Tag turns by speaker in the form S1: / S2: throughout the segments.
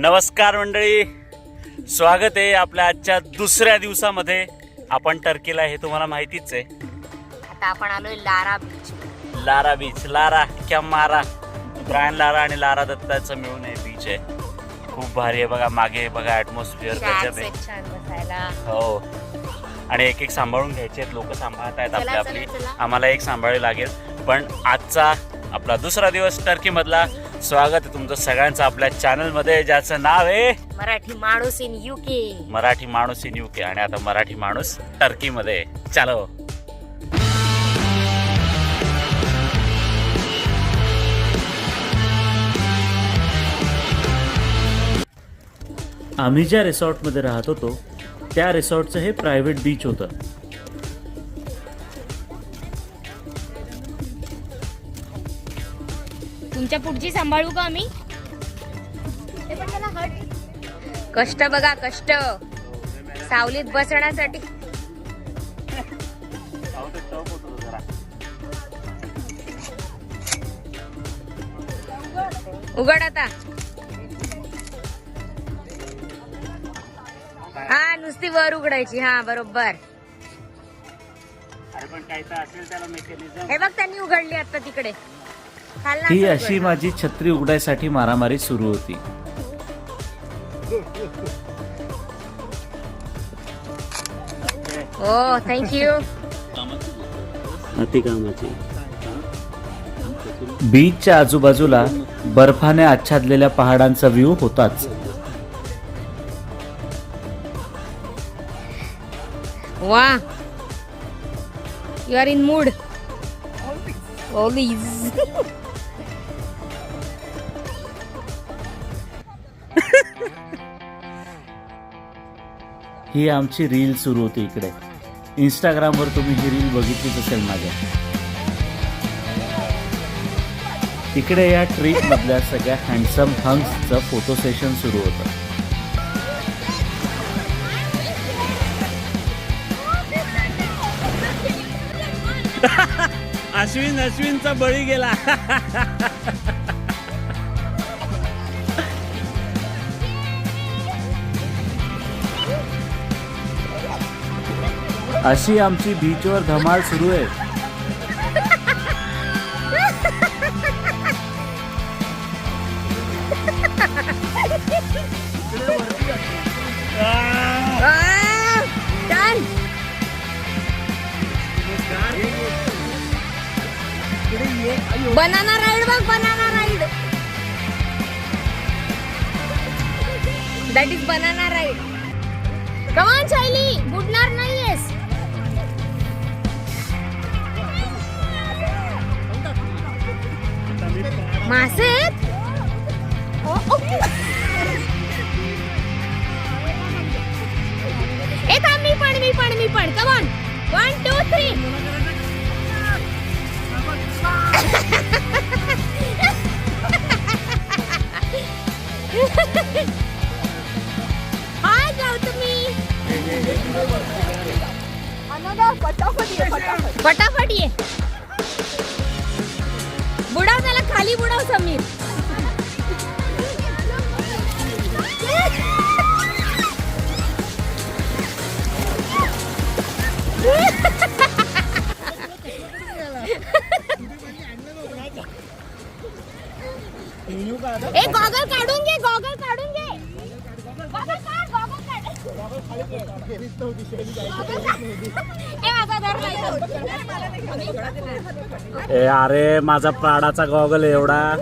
S1: नमस्कार मंडळी, स्वागत आहे आपल्या आजच्या दुसऱ्या दिवसामध्ये. आपण टर्कीला हे तुम्हाला माहितीच आहे.
S2: आता आपण आलोय Lara beach.
S1: Lara beach, Lara क्या मारा, ब्रायन लारा आणि लारा दत्ताचं मिळून हे बीच आहे. खूप भारी आहे बघा. मागे बघा ॲटमॉस्फिअर गजब आहे.
S2: छान बसायला.
S1: हो, आणि एक एक सांभाळून घ्यायचे आहेत, लोक सांभाळत आहेत
S2: चला,
S1: आपली.
S2: चला.
S1: आम्हाला एक सांभाळावी लागेल. पण आजचा आपला दुसरा दिवस टर्कीमधला. स्वागत आहे तुमचं सगळ्यांचं आपल्या चॅनलमध्ये, ज्याचं नाव आहे
S2: मराठी माणूस इन युके.
S1: मराठी माणूस इन युके. आणि आता मराठी माणूस टर्कीमध्ये. चलो. आम्ही ज्या रिसॉर्टमध्ये राहत होतो त्या रिसॉर्टचं हे प्रायव्हेट बीच होतं.
S2: तुमच्या पुढची सांभाळू का आम्ही? कष्ट बघा, कष्ट सावलीत बसण्यासाठी. उघड आता. हा, नुसती वर उघडायची. हा, बरोबर. हे बघ, त्यांनी उघडली आता तिकडे.
S1: ही अशी माझी छत्री उघडायसाठी मारामारी सुरू होती.
S2: हो, थँक्यू.
S1: अति कामाची. बीचच्या आजूबाजूला बर्फाने आच्छादलेल्या पहाडांचा व्ह्यू होताच.
S2: वा, you are in mood. Always.
S1: ही आमची रील सुरू होती इकडे. इंस्टाग्रामवर तुम्ही ही रील बघितलीच असेल माझ्या. इकडे या ट्रिप मधल्या सगळ्या हँडसम हंग्सचं फोटो सेशन सुरू होतं. अश्विनचा बळी गेला. अशी आमची बीचवर धमाल सुरू आहे.
S2: बनाना राईड बघ, banana ride. That is banana ride. Come on शैली, बुडणार नाहीयेस. मासे आहेत? ए थांब, मी पण. Come on. 1 2 3. हाय गौतमी. फटाफट ये. बुडाव त्याला, खाली बुडाव समीर. ए, गॉगल काढून घे.
S1: ए अरे, माझा प्राडाचा गॉगल आहे एवढा.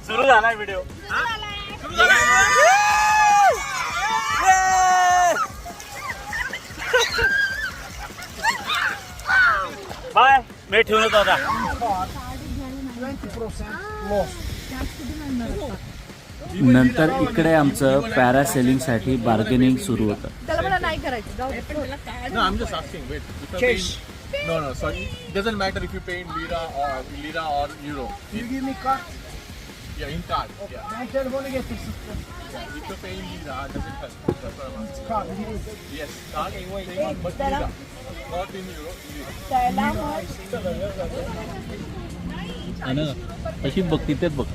S1: सुरू झाला व्हिडिओ. बाय. मी ठेवून होतो आता. नंतर इकडे आमचं पॅरासेलिंग साठी बार्गेनिंग सुरू होतं.
S3: No, sorry. Doesn't matter if you pay in lira or euro. You give me car. Yeah, in card. Yeah.
S4: I don't want to get this.
S3: Yeah. If you pay in Visa, doesn't help. That's what I'm asking.
S4: Card.
S3: Yes, card paying, but Visa. Not in euro. In euro.
S1: तशीच बघ तिथेच बघ.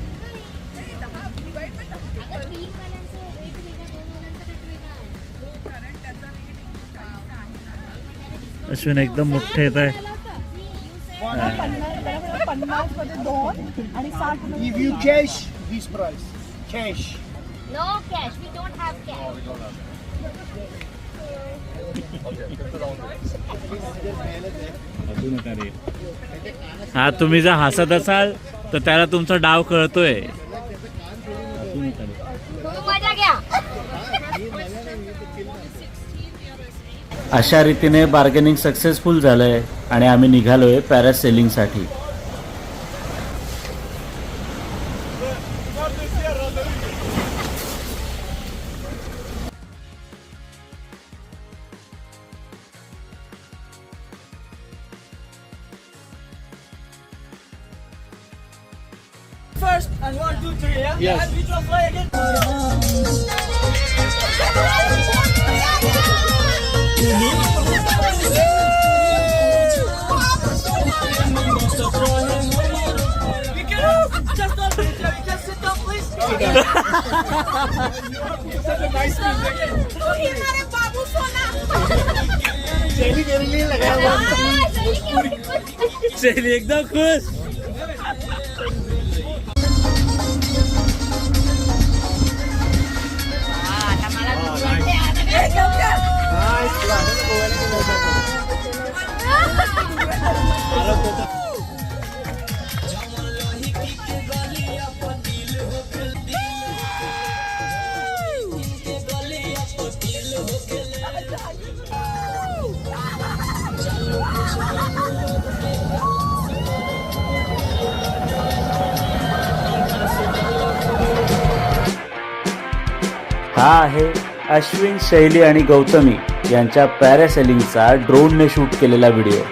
S1: अश्विन एकदम मोठे येत आहे.
S5: 50 मध्ये 2 आणि 60 मध्ये
S4: Give you cash, this price. Cash.
S2: No cash. We don't have cash.
S3: Oh, we don't have that. Okay, that's the wrong way.
S1: हा तुम्ही जर हसत असाल तर त्याला तुमचा डाव कळतोय.
S2: तुम्ही मजा घ्या.
S1: अशा रीतीने बार्गेनिंग सक्सेसफुल झालंय आणि आम्ही निघालोय पॅरासेलिंगसाठी.
S5: first and 1 2 3 yeah. Yes. And we just play again. We get up. Just don't just sit down please. Such a nice music.
S2: हे हमारे बाबू सोना.
S4: Jelly jelly लगा हुआ.
S1: चलिए एकदम खुश. हा आहे अश्विन, शैली आणि गौतमी यांच्या पॅरासेलिंगचा ड्रोनने शूट केलेला व्हिडिओ.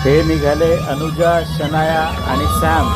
S1: हे निघाले अनुजा, शनाया आणि सॅम.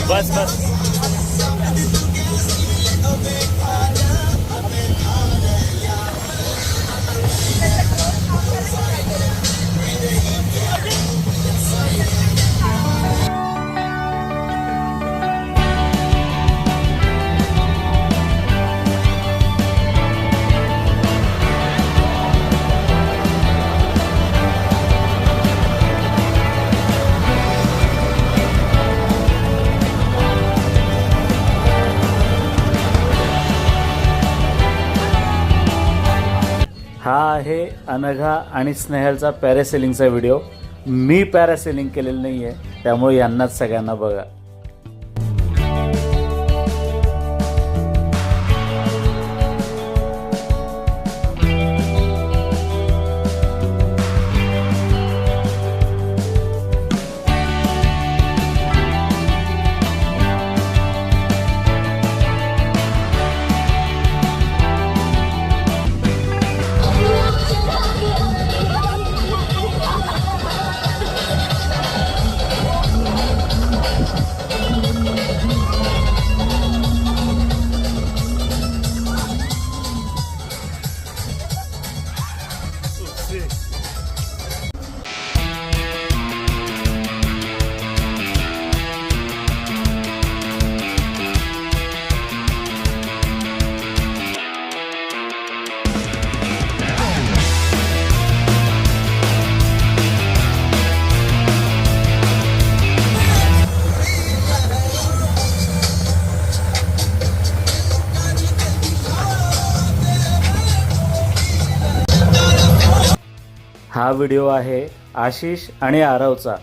S1: बस बस. हा आहे अनघा आणि स्नेहलचा पॅरासेलिंगचा व्हिडिओ. मी पॅरासेलिंग केलेलं नाही आहे, त्यामुळे यांनाच सगळ्यांना बघा. हा व्हिडिओ आहे आशिष आणि आरवचा.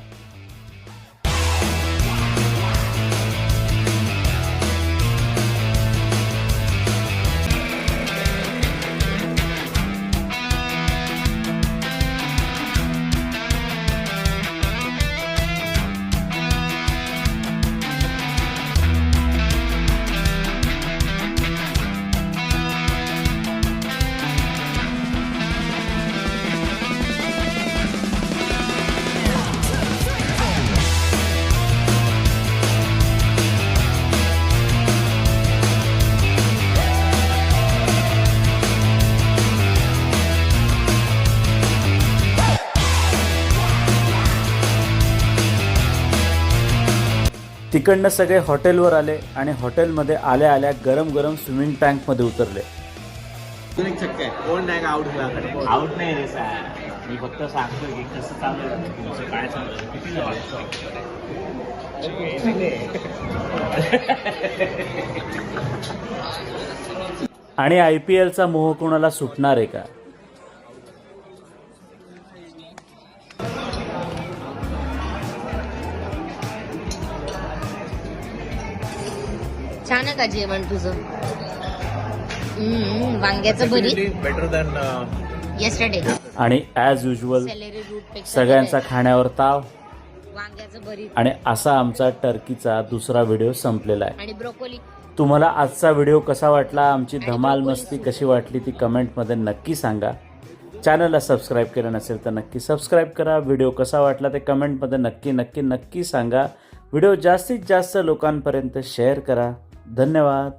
S1: तिकडनं सगळे हॉटेलवर आले आणि हॉटेलमध्ये आल्या आल्या गरम गरम स्विमिंग टँकमध्ये उतरले. आउट नाही रे सर, मी फक्त सांगतो की कसं चालू आहे तुमचं, काय चालू आहे, किती आणि IPLचा मोह कोणाला सुटणार आहे का?
S2: छान आहे का जेवण तुझं? वांग्याचं भरीत
S3: बेटर दॅन
S2: येस्टरडे.
S1: आणि ॲज युजल
S2: सेलेरी रूट पेक्षा
S1: सगळ्यांचा खाण्यावर ताव.
S2: वांग्याचं भरीत
S1: आणि असा आमचा टर्कीचा दुसरा व्हिडिओ संपलेला आहे.
S2: आणि ब्रोकोली.
S1: तुम्हाला आजचा व्हिडिओ कसा वाटला, आमची धमाल मस्ती कशी वाटली ती कमेंटमध्ये नक्की सांगा. चॅनलला सबस्क्राईब केलं नसेल तर नक्की सबस्क्राईब करा. व्हिडिओ कसा वाटला ते कमेंटमध्ये नक्की नक्की नक्की सांगा. व्हिडिओ जास्तीत जास्त लोकांपर्यंत शेअर करा. धन्यवाद.